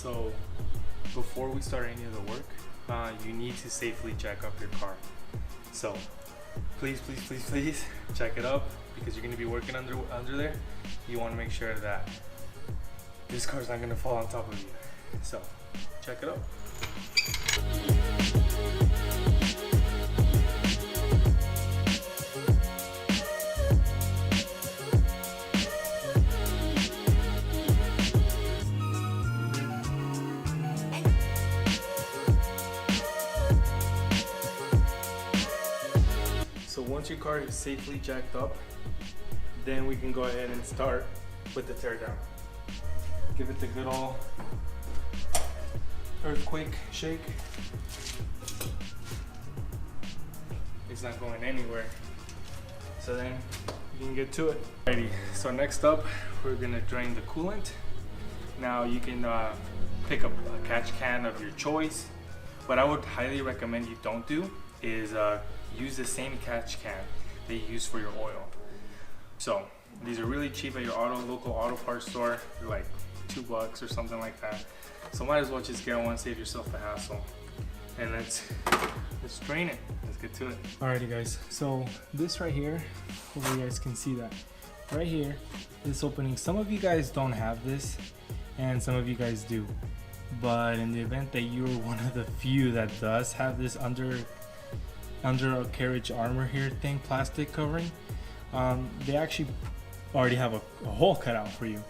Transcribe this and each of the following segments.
So before we start any of the work, you need to safely jack up your car. So please jack it up, because you're going to be working under there. You want to make sure that this car's not going to fall on top of you. So check it up. So once your car is safely jacked up, then we can go ahead and start with the tear down. Give it the good old earthquake shake. It's not going anywhere. So then you can get to it. Alrighty, so next up, we're gonna drain the coolant. Now you can pick up a catch can of your choice. What I would highly recommend you don't do is use the same catch can that you use for your oil. So these are really cheap at your local auto parts store. They're like $2 or something like that. So might as well just get one, save yourself the hassle. And let's drain it. Let's get to it. Alrighty guys, so this right here, hopefully you guys can see that. Right here, this opening, some of you guys don't have this and some of you guys do. But in the event that you're one of the few that does have this under a carriage armor here thing, plastic covering, they actually already have a hole cut out for you.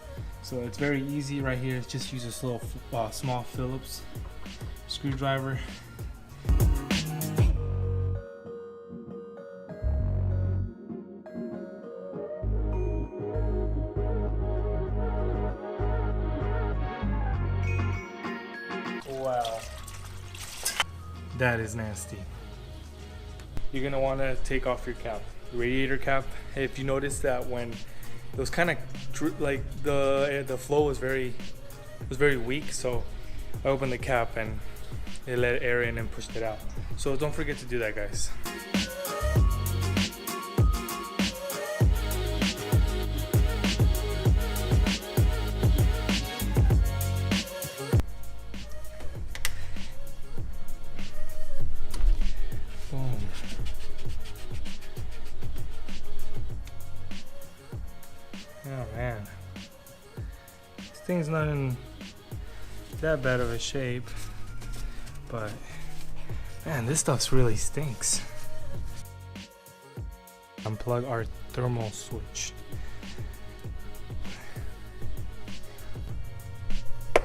So it's very easy right here. Just use this little small Phillips screwdriver. Wow, that is nasty. You're gonna want to take off your cap, radiator cap. If you notice that when it was kind of like the flow was very weak, so I opened the cap and it let air in and pushed it out. So don't forget to do that, guys. Boom. Oh man, this thing's not in that bad of a shape, but man, this stuff really stinks. Unplug our thermal switch. There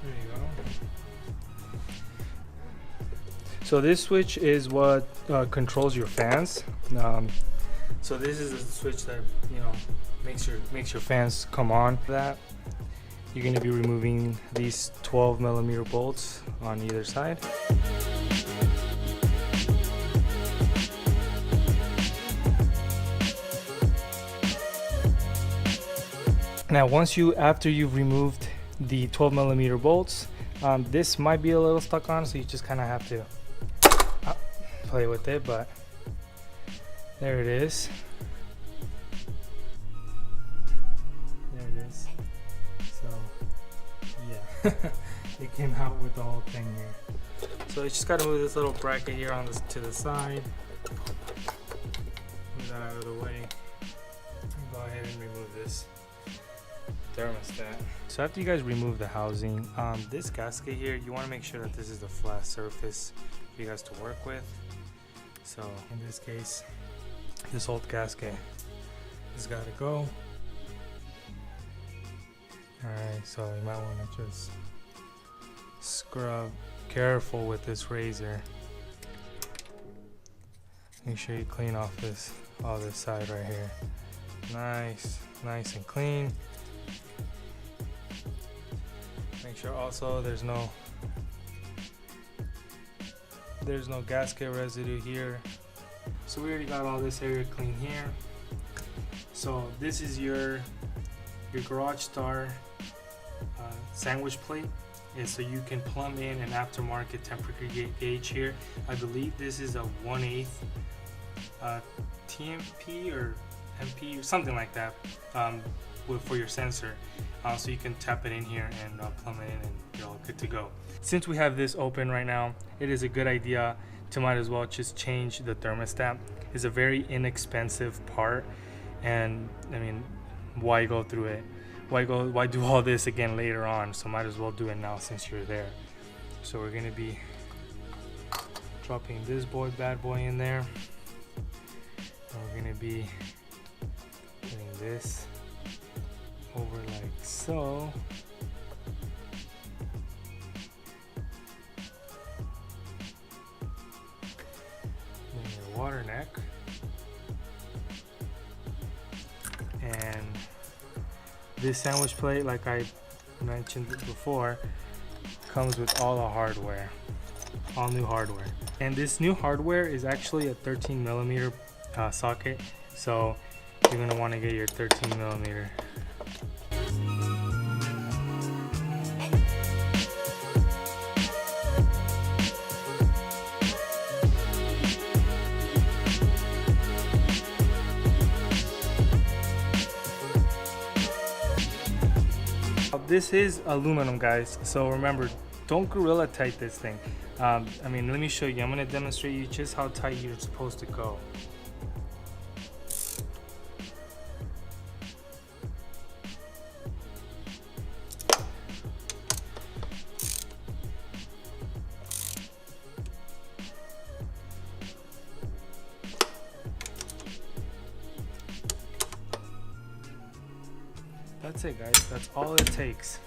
you go. So this switch is what controls your fans. So this is a switch that makes your fans come on. That you're going to be removing these 12mm bolts on either side. Now after you've removed the 12mm bolts, this might be a little stuck on, so you just kind of have to play with it, but there it is. There it is. So yeah, it came out with the whole thing here. So you just got to move this little bracket here to the side. Move that out of the way. Go ahead and remove this thermostat. So after you guys remove the housing, this gasket here, you want to make sure that this is a flat surface for you guys to work with. So in this case, this old gasket has got to go. Alright, so you might want to just scrub careful with this razor. Make sure you clean off all this side right here. Nice and clean. Make sure also there's no gasket residue here. So we already got all this area clean here. So this is your garage star sandwich plate, and so you can plumb in an aftermarket temperature gauge here. I believe this is a 1/8 TMP or MP or something like that for your sensor. So you can tap it in here and plumb it in and you're all good to go. Since we have this open right now, it is a good idea to might as well just change the thermostat. It's a very inexpensive part, and I mean, why go through it? Why do all this again later on? So might as well do it now since you're there. So we're gonna be dropping this bad boy in there, and we're gonna be getting this over like so. Then your water neck, and this sandwich plate, like I mentioned before, comes with all the hardware, all new hardware. And this new hardware is actually a 13 millimeter socket, so you're gonna want to get your 13 millimeter. This is aluminum, guys, so remember, don't gorilla tight this thing. I mean, let me show you. I'm going to demonstrate you just how tight you're supposed to go. That's it, guys. That's all it takes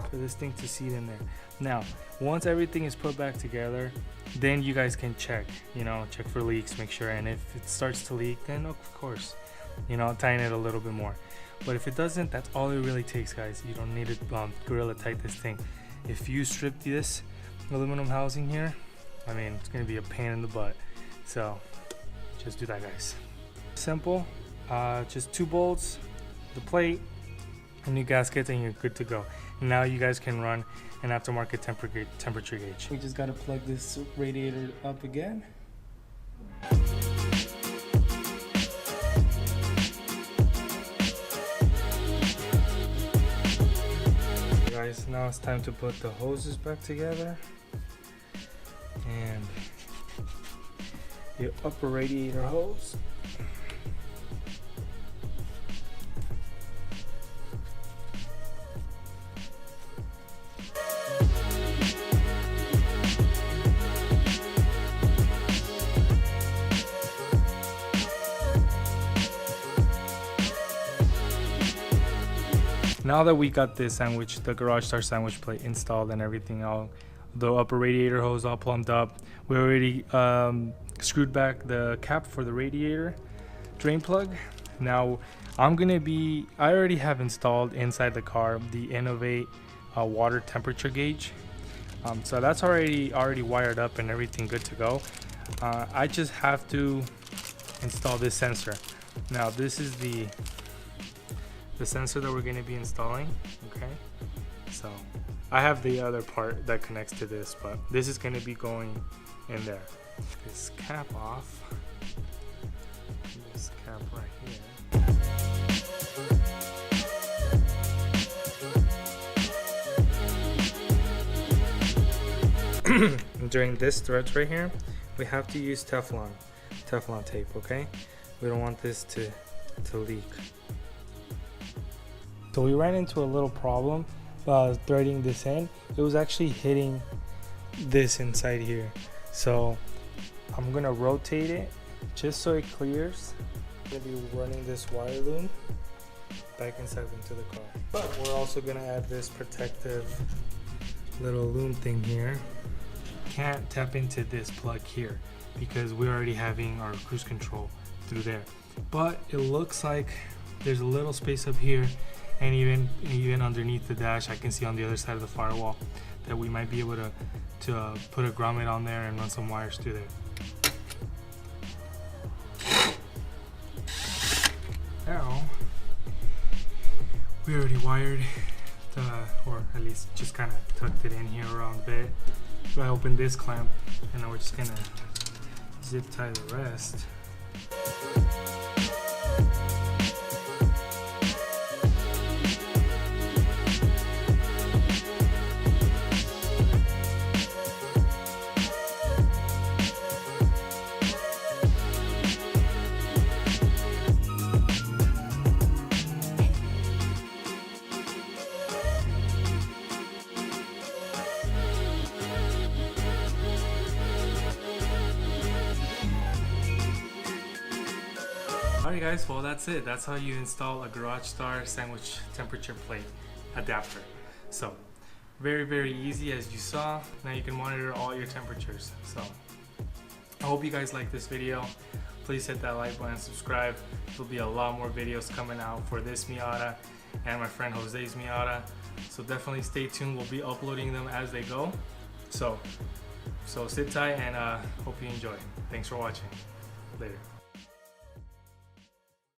for this thing to seat in there. Now, once everything is put back together, then you guys can check, check for leaks, make sure. And if it starts to leak, then of course, tighten it a little bit more. But if it doesn't, that's all it really takes, guys. You don't need to gorilla tight this thing. If you strip this aluminum housing here, I mean, it's gonna be a pain in the butt. So just do that, guys. Simple. Just 2 bolts, the plate, a new gasket, and you're good to go. Now you guys can run an aftermarket temperature gauge. We just gotta plug this radiator up again. Guys, now it's time to put the hoses back together. And your upper radiator hose. Now that we got this the garage star sandwich plate installed and everything, all the upper radiator hose all plumbed up, we already screwed back the cap for the radiator drain plug. Now I already have installed inside the car the Innovate water temperature gauge, so that's already wired up and everything good to go. I just have to install this sensor. Now this is the sensor that we're going to be installing. Okay, so I have the other part that connects to this, but this is going to be going in there. This cap off, this cap right here. During this threads right here, we have to use Teflon tape. Okay, we don't want this to leak. So we ran into a little problem threading this in. It was actually hitting this inside here. So I'm gonna rotate it just so it clears. I'm gonna be running this wire loom back inside into the car. But we're also gonna add this protective little loom thing here. Can't tap into this plug here because we're already having our cruise control through there. But it looks like there's a little space up here. And even underneath the dash, I can see on the other side of the firewall that we might be able to put a grommet on there and run some wires through there. Now, we already wired or at least just kind of tucked it in here around the bed. So I opened this clamp, and now we're just gonna zip tie the rest. Alright guys, well that's it. That's how you install a Garage Star sandwich temperature plate adapter. So very easy, as you saw. Now you can monitor all your temperatures. So I hope you guys like this video. Please hit that like button, subscribe. There'll be a lot more videos coming out for this Miata and my friend Jose's Miata. So definitely stay tuned. We'll be uploading them as they go. So sit tight and hope you enjoy. Thanks for watching. Later.